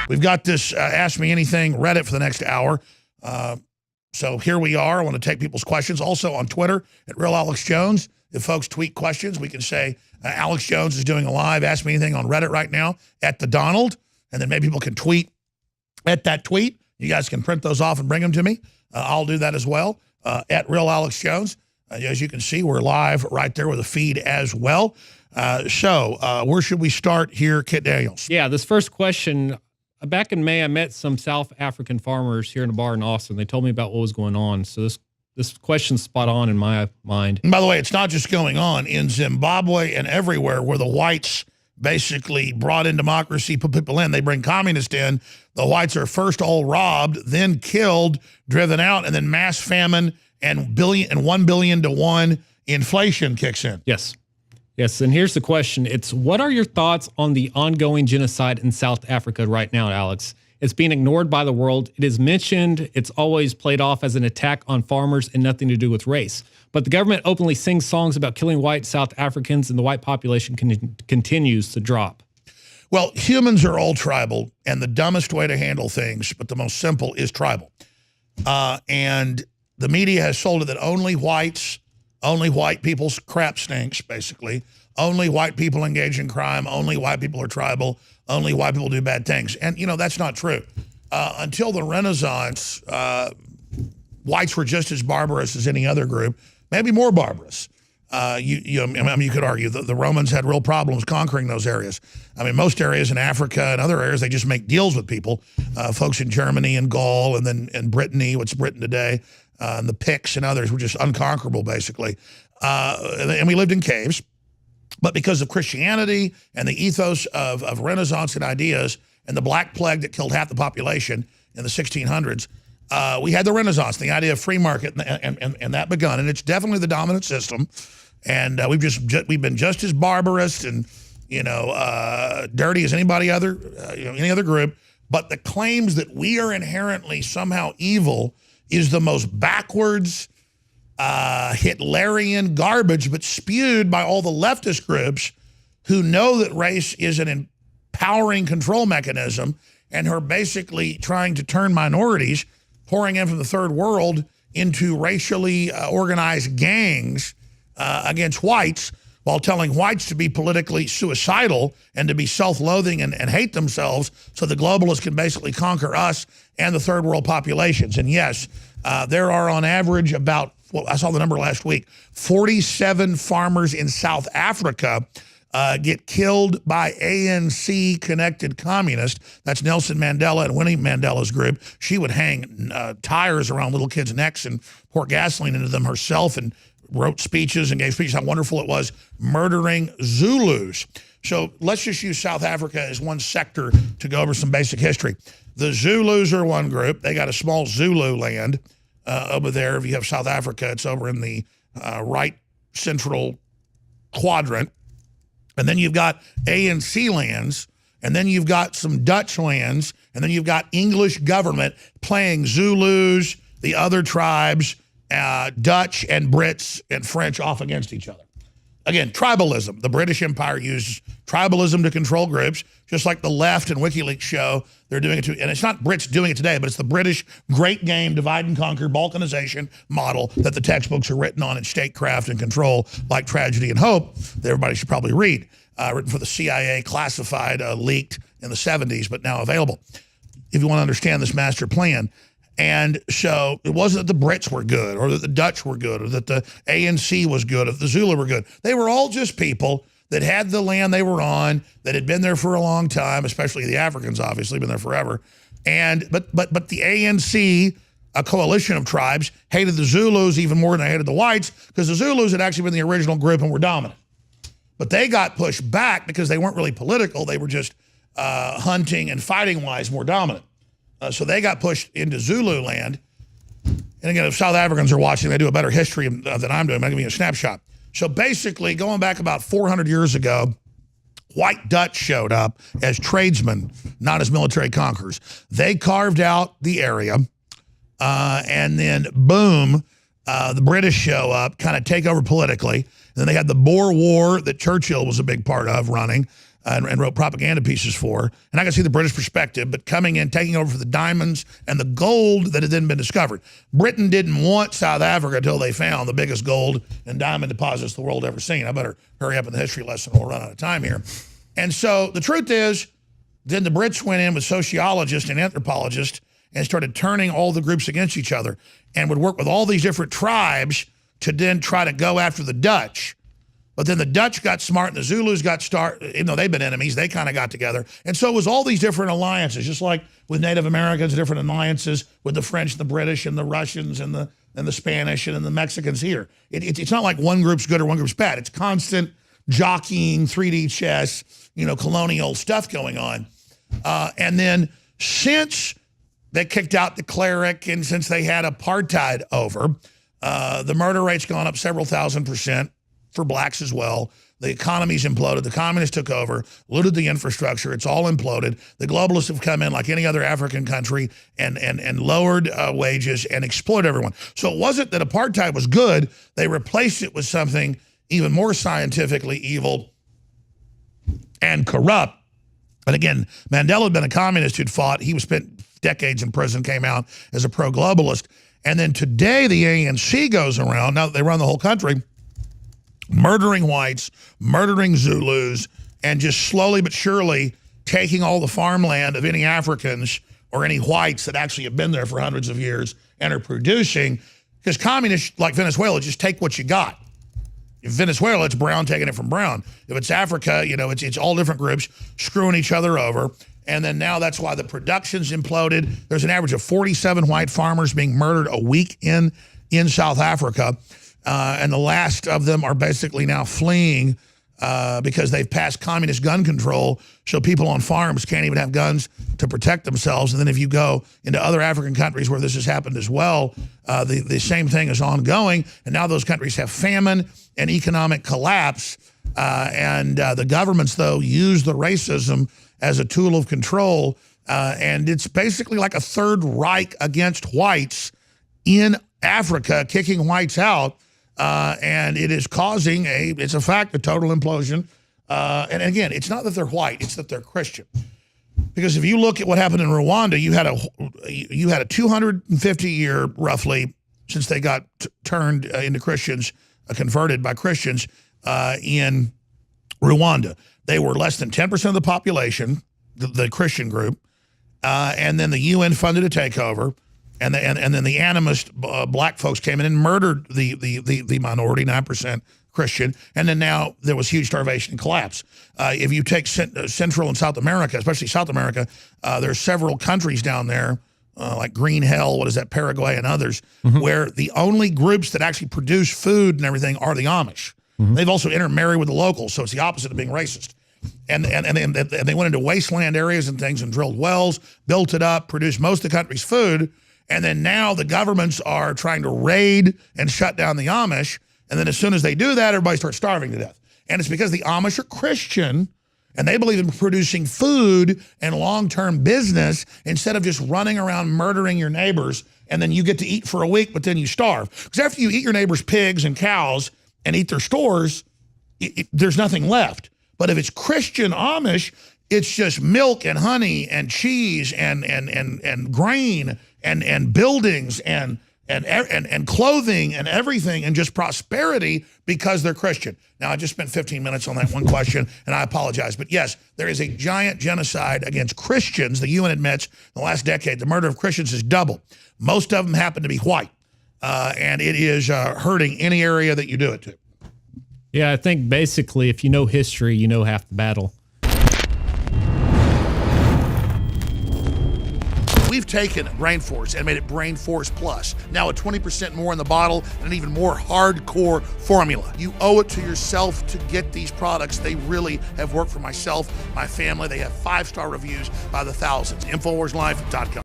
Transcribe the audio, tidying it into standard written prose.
We've got this Ask Me Anything Reddit for the next hour. So here we are. I want to take people's questions. Also on Twitter at Real Alex Jones. If folks tweet questions, we can say Alex Jones is doing a live Ask Me Anything on Reddit right now at the Donald. And then maybe people can tweet at that tweet. You guys can print those off and bring them to me. I'll do that as well at Real Alex Jones. As you can see, we're live right there with a feed as well. So where should we start here, Kit Daniels? Yeah, this first question, back in May, I met some South African farmers here in a bar in Austin. They told me about what was going on. So this question's spot on in my mind. And by the way, it's not just going on in Zimbabwe and everywhere where the whites basically brought in democracy, put people in. They bring communists in. The whites are first all robbed, then killed, driven out, and then mass famine and 1 billion to 1 inflation kicks in. Yes. Yes, and here's the question. It's, what are your thoughts on the ongoing genocide in South Africa right now, Alex? It's being ignored by the world. It is mentioned. It's always played off as an attack on farmers and nothing to do with race. But the government openly sings songs about killing white South Africans, and the white population continues to drop. Well, humans are all tribal, and the dumbest way to handle things, but the most simple, is tribal. And the media has sold it that only white people's crap stinks, basically. Only white people engage in crime. Only white people are tribal. Only white people do bad things. And, you know, that's not true. Until the Renaissance, whites were just as barbarous as any other group, maybe more barbarous. You could argue that the Romans had real problems conquering those areas. I mean, most areas in Africa and other areas, they just make deals with people. Folks in Germany and Gaul and then in Brittany, what's Britain today, and the Picts and others were just unconquerable, basically. And we lived in caves. But because of Christianity and the ethos of Renaissance and ideas and the Black Plague that killed half the population in the 1600s, we had the Renaissance, the idea of free market, and that begun. And it's definitely the dominant system. And we've been just as barbarous and, dirty as any other group. But the claims that we are inherently somehow evil is the most backwards, Hitlerian garbage, but spewed by all the leftist groups who know that race is an empowering control mechanism and who are basically trying to turn minorities pouring in from the third world into racially organized gangs against whites, while telling whites to be politically suicidal and to be self-loathing and hate themselves so the globalists can basically conquer us and the third world populations. And yes, there are on average about, well, I saw the number last week, 47 farmers in South Africa get killed by ANC-connected communists. That's Nelson Mandela and Winnie Mandela's group. She would hang tires around little kids' necks and pour gasoline into them herself and wrote speeches and gave speeches how wonderful it was murdering Zulus. So let's just use South Africa as one sector to go over some basic history. The Zulus are one group. They got a small Zulu land over there. If you have South Africa, it's over in the right central quadrant. And then you've got ANC lands, and then you've got some Dutch lands, and then you've got English government playing Zulus, the other tribes, Dutch and Brits and French off against each other. Again, tribalism. The British Empire uses tribalism to control groups, just like the left and WikiLeaks show they're doing it too. And it's not Brits doing it today, but it's the British great game, divide and conquer, balkanization model that the textbooks are written on in statecraft and control, like Tragedy and Hope, that everybody should probably read. Written for the CIA, classified, leaked in the 70s, but now available, if you want to understand this master plan. And so it wasn't that the Brits were good or that the Dutch were good or that the ANC was good or that the Zulu were good. They were all just people that had the land they were on, that had been there for a long time, especially the Africans, obviously, been there forever. And but the ANC, a coalition of tribes, hated the Zulus even more than they hated the whites, because the Zulus had actually been the original group and were dominant. But they got pushed back because they weren't really political. They were just hunting and fighting-wise more dominant. So they got pushed into Zulu land. And again, if South Africans are watching, they do a better history than I'm doing. I'm giving you a snapshot. So basically, going back about 400 years ago, white Dutch showed up as tradesmen, not as military conquerors. They carved out the area, and then boom, the British show up, kind of take over politically. And then they had the Boer War that Churchill was a big part of running. and wrote propaganda pieces for. And I can see the British perspective, but coming in, taking over for the diamonds and the gold that had then been discovered. Britain didn't want South Africa until they found the biggest gold and diamond deposits the world ever seen. I better hurry up in the history lesson or we'll run out of time here. And so the truth is, then the Brits went in with sociologists and anthropologists and started turning all the groups against each other and would work with all these different tribes to then try to go after the Dutch. But then the Dutch got smart and the Zulus got even though they've been enemies, they kind of got together. And so it was all these different alliances, just like with Native Americans, different alliances with the French, the British, and the Russians, and the Spanish, and the Mexicans here. It's not like one group's good or one group's bad. It's constant jockeying, 3D chess, colonial stuff going on. And then since they kicked out the cleric and since they had apartheid over, the murder rate's gone up several thousand% for blacks as well. The economy's imploded. The communists took over, looted the infrastructure. It's all imploded. The globalists have come in like any other African country and lowered wages and exploited everyone. So it wasn't that apartheid was good. They replaced it with something even more scientifically evil and corrupt. And again, Mandela had been a communist who'd fought. He was spent decades in prison, came out as a pro-globalist. And then today the ANC goes around, now that they run the whole country, murdering whites, murdering Zulus, and just slowly but surely taking all the farmland of any Africans or any whites that actually have been there for hundreds of years and are producing, because communists like Venezuela just take what you got. If Venezuela, it's brown taking it from brown. If it's Africa, it's all different groups screwing each other over. And then now that's why the production's imploded. There's an average of 47 white farmers being murdered a week in South Africa. And the last of them are basically now fleeing because they've passed communist gun control, so people on farms can't even have guns to protect themselves. And then if you go into other African countries where this has happened as well, the same thing is ongoing. And now those countries have famine and economic collapse. And the governments, though, use the racism as a tool of control. And it's basically like a Third Reich against whites in Africa, kicking whites out. And it is causing it's a fact, a total implosion. And again, it's not that they're white, it's that they're Christian. Because if you look at what happened in Rwanda, you had a 250-year, roughly, since they got turned into Christians, converted by Christians in Rwanda. They were less than 10% of the population, the Christian group, and then the UN funded a takeover. And then the animist black folks came in and murdered the minority, 9% Christian. And then now there was huge starvation and collapse. If you take Central and South America, especially South America, there's several countries down there, like Green Hell, what is that, Paraguay and others, where the only groups that actually produce food and everything are the Amish. They've also intermarried with the locals, so it's the opposite of being racist. And they went into wasteland areas and things and drilled wells, built it up, produced most of the country's food. And then now the governments are trying to raid and shut down the Amish. And then as soon as they do that, everybody starts starving to death. And it's because the Amish are Christian and they believe in producing food and long-term business instead of just running around murdering your neighbors and then you get to eat for a week, but then you starve. Because after you eat your neighbors' pigs and cows and eat their stores, there's nothing left. But if it's Christian Amish, it's just milk and honey and cheese and grain and buildings and clothing and everything and just prosperity because they're Christian. Now, I just spent 15 minutes on that one question, and I apologize. But yes, there is a giant genocide against Christians. The UN admits in the last decade, the murder of Christians has doubled. Most of them happen to be white, and it is hurting any area that you do it to. Yeah, I think basically if you know history, you know half the battle. We've taken Brain Force and made it Brain Force Plus. Now a 20% more in the bottle and an even more hardcore formula. You owe it to yourself to get these products. They really have worked for myself, my family. They have 5-star reviews by the thousands. InfowarsLife.com.